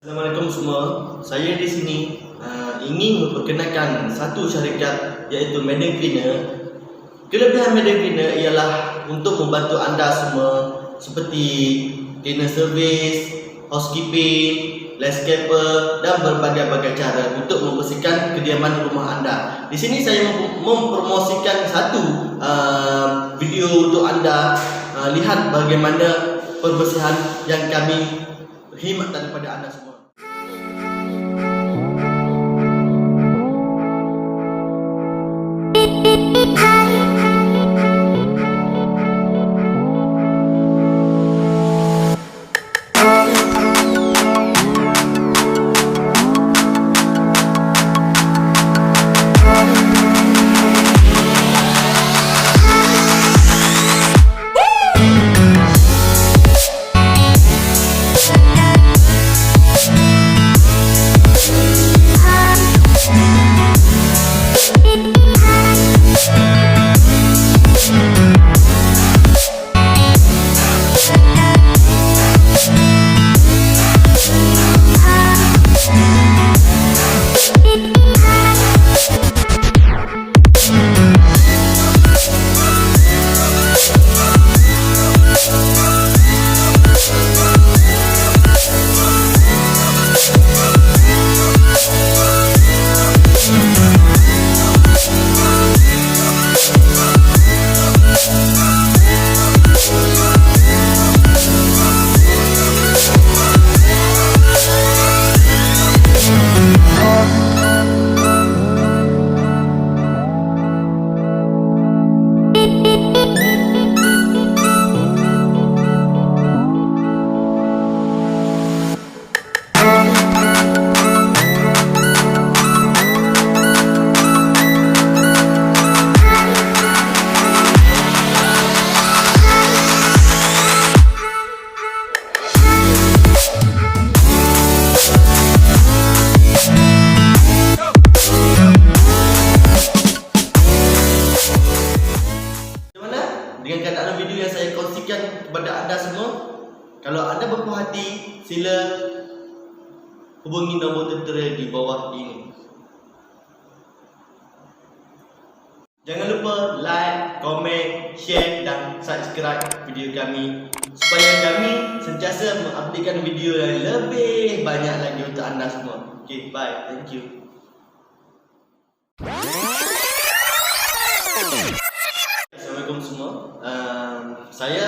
Assalamualaikum semua. Saya di sini ingin memperkenalkan satu syarikat iaitu Hamdan Cleaner. Kelebihan Hamdan Cleaner ialah untuk membantu anda semua seperti cleaner service, housekeeping, landscaper dan berbagai-bagai cara untuk membersihkan kediaman rumah anda. Di sini saya mempromosikan satu video untuk anda lihat bagaimana perbersihan yang kami khidmat daripada anda semua. Dengan keadaan video yang saya kongsikan kepada anda semua, kalau anda berpuas hati, sila hubungi nombor tertera di bawah ini. Jangan lupa like, komen, share dan subscribe video kami supaya kami sentiasa mengupdatekan video yang lebih banyak lagi untuk anda semua. Okay, bye. Thank you. Assalamualaikum semua. Saya